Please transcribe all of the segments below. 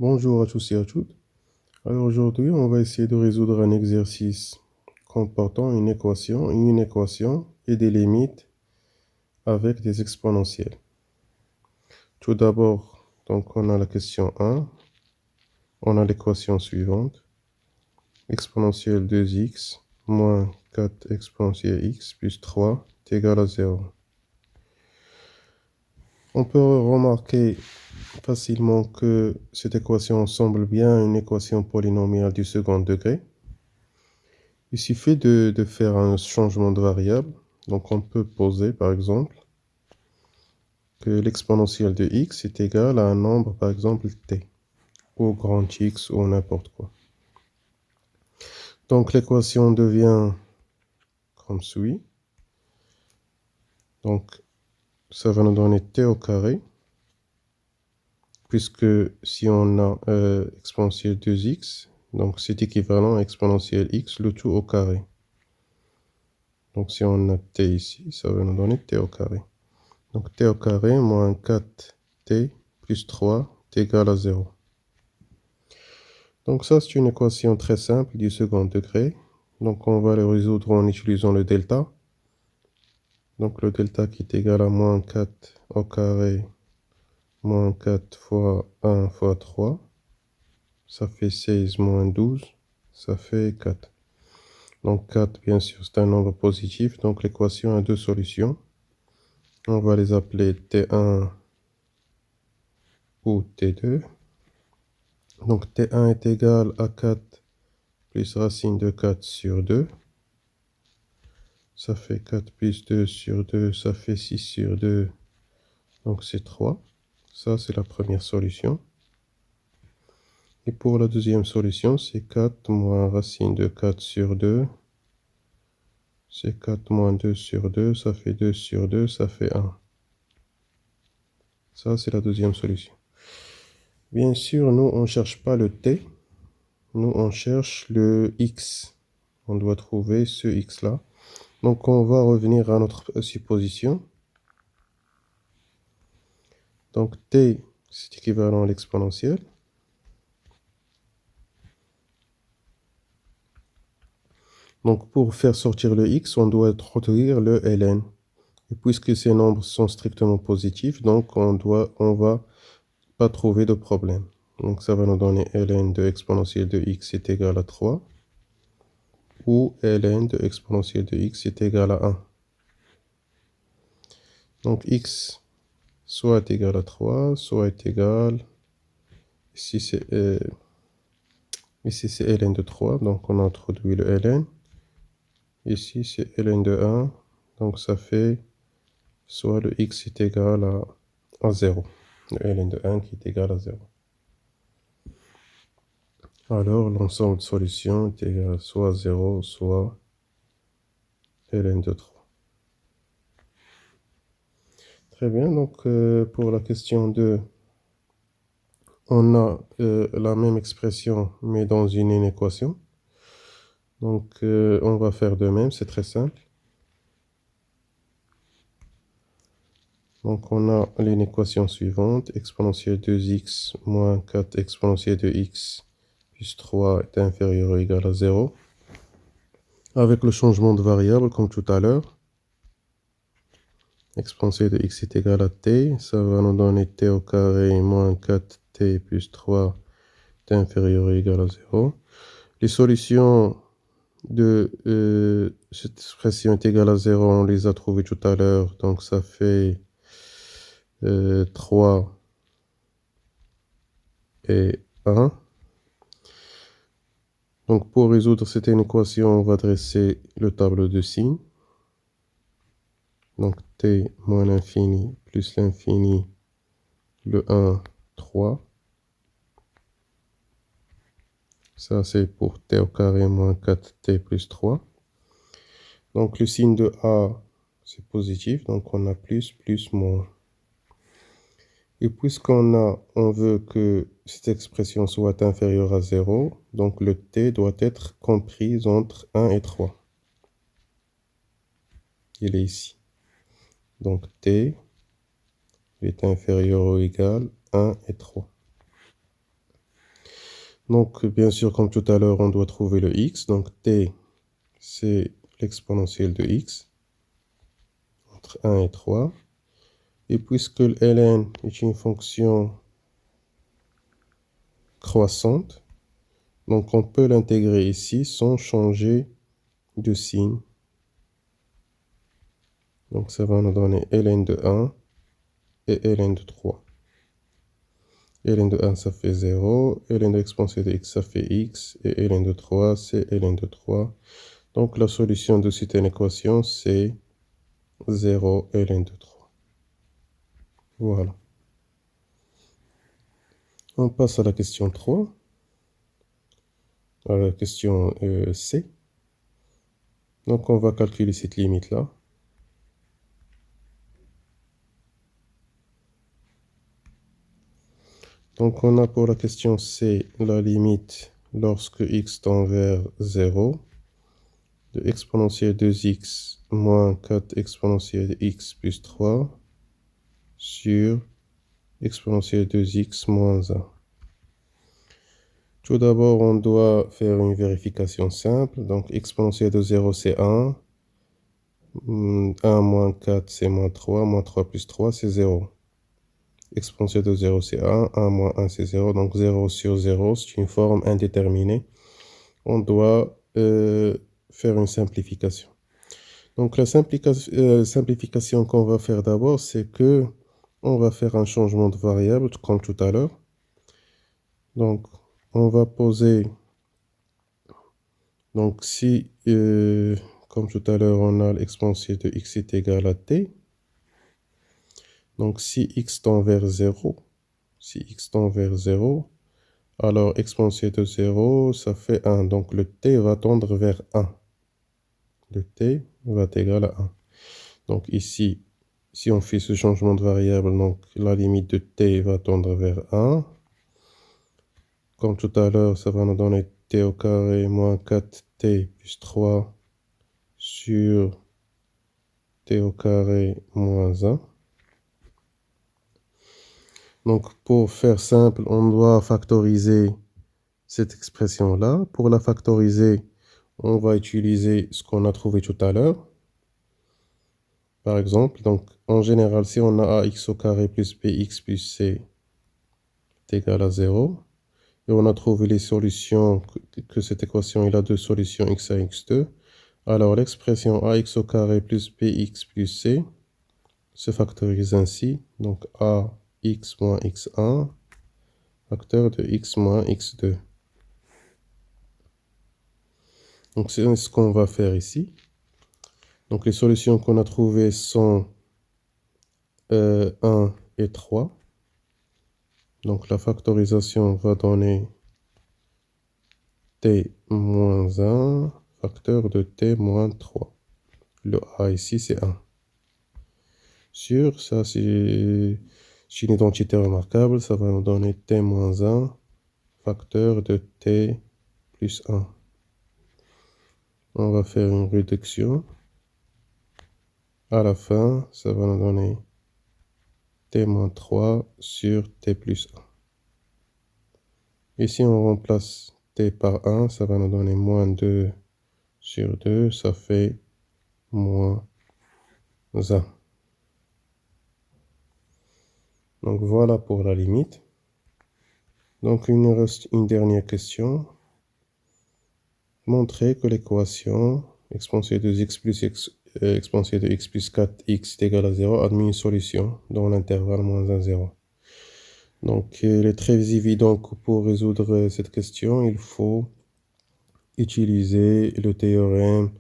Bonjour à tous et à toutes. Alors aujourd'hui, on va essayer de résoudre un exercice comportant une équation et des limites avec des exponentielles. Tout d'abord, donc on a la question 1, on a l'équation suivante, exponentielle 2x moins 4 exponentielle x plus 3 est égal à 0. On peut remarquer facilement que cette équation semble bien une équation polynomiale du second degré. Il suffit de faire un changement de variable. Donc on peut poser par exemple que l'exponentielle de x est égale à un nombre par exemple t, ou grand X ou n'importe quoi. Donc l'équation devient comme suit. Donc ça va nous donner t au carré, puisque si on a exponentielle 2x, donc c'est équivalent à exponentielle x, le tout au carré. Donc si on a t ici, ça va nous donner t au carré. Donc t au carré moins 4t plus 3 est égal à 0. Donc ça, c'est une équation très simple du second degré. Donc on va le résoudre en utilisant le delta. Donc le delta qui est égal à moins 4 au carré, moins 4 fois 1 fois 3. Ça fait 16 moins 12, ça fait 4. Donc 4, bien sûr, c'est un nombre positif. Donc l'équation a deux solutions. On va les appeler T1 ou T2. Donc T1 est égal à 4 plus racine de 4 sur 2. Ça fait 4 plus 2 sur 2, ça fait 6 sur 2. Donc c'est 3. Ça, c'est la première solution. Et pour la deuxième solution, c'est 4 moins racine de 4 sur 2. C'est 4 moins 2 sur 2, ça fait 2 sur 2, ça fait 1. Ça, c'est la deuxième solution. Bien sûr, nous, on ne cherche pas le t. Nous, on cherche le x. On doit trouver ce x-là. Donc, on va revenir à notre supposition. Donc, t, c'est équivalent à l'exponentielle. Donc, pour faire sortir le x, on doit introduire le ln. Et puisque ces nombres sont strictement positifs, donc on va pas trouver de problème. Donc, ça va nous donner ln de exponentielle de x est égal à 3. Ou ln de exponentielle de x est égal à 1. Donc, x soit est égal à 3, soit est égal, ici c'est ln de 3, donc on introduit le ln. Ici c'est ln de 1, donc ça fait soit le x est égal à 0. Le ln de 1 qui est égal à 0. Alors l'ensemble de solutions est égal à soit 0, soit ln de 3. Très bien, donc pour la question 2, on a la même expression, mais dans une équation. Donc, on va faire de même, c'est très simple. Donc, on a l'équation suivante, exponentielle 2x moins 4 exponentielle de x plus 3 est inférieur ou égal à 0. Avec le changement de variable, comme tout à l'heure, exponentielle de x est égal à t, ça va nous donner t au carré moins 4t plus 3 est inférieur ou égal à 0. Les solutions de cette expression est égale à 0, on les a trouvées tout à l'heure, donc ça fait 3 et 1. Donc pour résoudre cette équation, on va dresser le tableau de signes. Donc t moins l'infini plus l'infini, le 1, 3. Ça c'est pour t au carré moins 4t plus 3. Donc le signe de A, c'est positif, donc on a plus, plus, moins. Et on veut que cette expression soit inférieure à 0, donc le t doit être compris entre 1 et 3. Il est ici. Donc t est inférieur ou égal à 1 et 3. Donc, bien sûr, comme tout à l'heure, on doit trouver le x. Donc, t, c'est l'exponentielle de x entre 1 et 3. Et puisque le ln est une fonction croissante, donc on peut l'intégrer ici sans changer de signe. Donc, ça va nous donner ln de 1 et ln de 3. ln de 1, ça fait 0. ln de l'exponentielle de x, ça fait x. Et ln de 3, c'est ln de 3. Donc, la solution de cette équation, c'est 0 ln de 3. Voilà. On passe à la question 3. À la question C. Donc, on va calculer cette limite-là. Donc, on a pour la question C la limite lorsque x tend vers 0 de exponentielle 2x moins 4 exponentielle x plus 3 sur exponentielle 2x moins 1. Tout d'abord, on doit faire une vérification simple. Donc, exponentielle de 0, c'est 1. 1 moins 4, c'est moins 3. Moins 3 plus 3, c'est 0. Exponentielle de 0, c'est 1. 1 moins 1, c'est 0. Donc 0 sur 0, c'est une forme indéterminée. On doit faire une simplification. Donc la simplification qu'on va faire d'abord, c'est que on va faire un changement de variable, comme tout à l'heure. Donc on va poser... Donc si, comme tout à l'heure, on a l'exponentielle de x est égal à t. Donc si x tend vers 0, si x tend vers 0, alors exponentielle de 0, ça fait 1. Donc le t va tendre vers 1. Le t va être égal à 1. Donc ici, si on fait ce changement de variable, donc la limite de t va tendre vers 1. Comme tout à l'heure, ça va nous donner t au carré moins 4t plus 3 sur t au carré moins 1. Donc pour faire simple, on doit factoriser cette expression-là. Pour la factoriser, on va utiliser ce qu'on a trouvé tout à l'heure. Par exemple, donc en général, si on a ax au carré plus bx plus c est égal à 0, et on a trouvé les solutions, que cette équation il a deux solutions x1 et x2, alors l'expression ax au carré plus bx plus c se factorise ainsi. Donc ax moins x1, facteur de x moins x2. Donc c'est ce qu'on va faire ici. Donc les solutions qu'on a trouvées sont 1 et 3. Donc la factorisation va donner t moins 1, facteur de t moins 3. Le a ici, c'est 1. Sur ça, c'est une identité remarquable. Ça va nous donner t moins 1, facteur de t plus 1. On va faire une réduction. À la fin, ça va nous donner t moins 3 sur t plus 1. Ici, on remplace t par 1, ça va nous donner moins 2 sur 2, ça fait moins 1. Donc voilà pour la limite. Donc il nous reste une dernière question. Montrer que l'équation exponentielle de x plus exponentielle de x plus 4x est égale à 0 admet une solution dans l'intervalle moins 1, 0. Donc il est très évident que pour résoudre cette question, il faut utiliser le théorème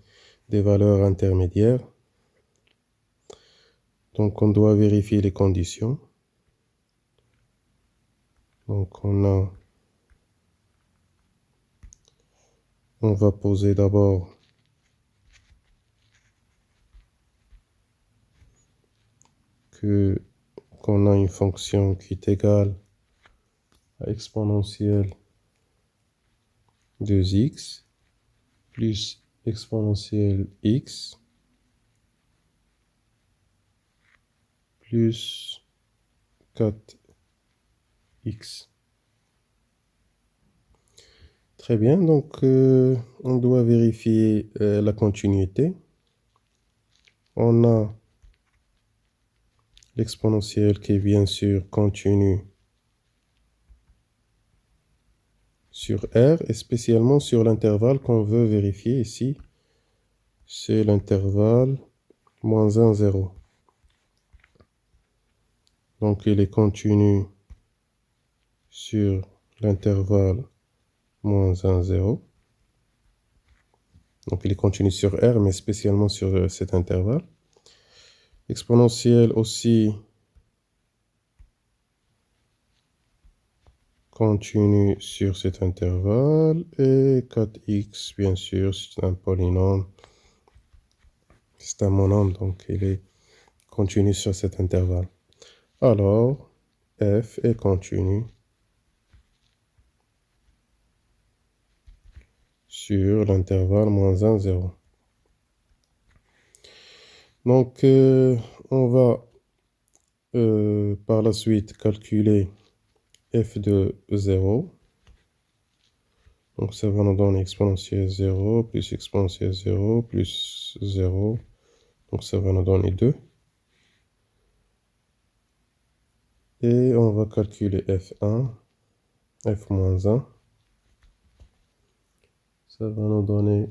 des valeurs intermédiaires. Donc on doit vérifier les conditions. Donc on va poser d'abord qu'on a une fonction qui est égale à exponentielle de x plus exponentielle x plus 4x. Très bien, donc on doit vérifier la continuité. On a l'exponentielle qui est bien sûr continue sur R et spécialement sur l'intervalle qu'on veut vérifier ici. C'est l'intervalle moins 1, 0. Donc il est continu sur l'intervalle moins 1, 0. Donc il est continu sur R, mais spécialement sur cet intervalle. Exponentielle aussi continue sur cet intervalle. Et 4x, bien sûr, c'est un polynôme. C'est un monôme, donc il est continu sur cet intervalle. Alors, f est continu sur l'intervalle moins 1, 0. Donc, on va par la suite calculer f de 0. Donc, ça va nous donner exponentielle 0 plus exponentielle 0 plus 0. Donc, ça va nous donner 2. Et on va calculer f1, f-1. Ça va nous donner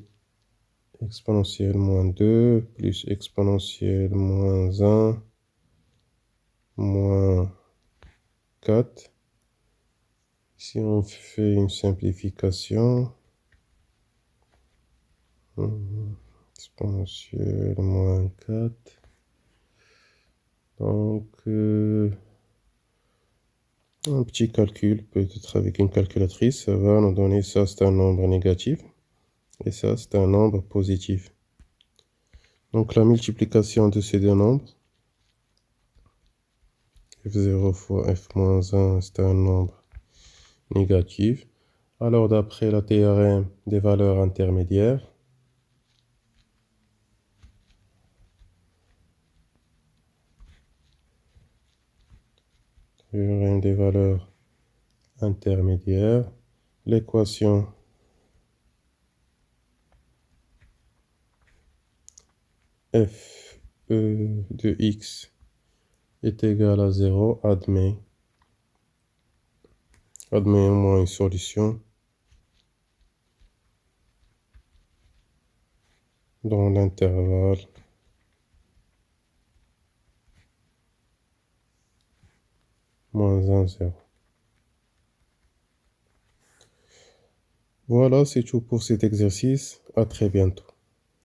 exponentielle moins 2 plus exponentielle moins 1 moins 4. Si on fait une simplification, exponentielle moins 4. Donc, un petit calcul, peut-être avec une calculatrice, ça va nous donner ça, c'est un nombre négatif. Et ça, c'est un nombre positif. Donc, la multiplication de ces deux nombres, f0 fois f-1, c'est un nombre négatif. Alors, d'après le théorème des valeurs intermédiaires, théorème des valeurs intermédiaires, l'équation f de x est égale à 0, admet au moins une solution dans l'intervalle moins 1, 0. Voilà, c'est tout pour cet exercice. À très bientôt.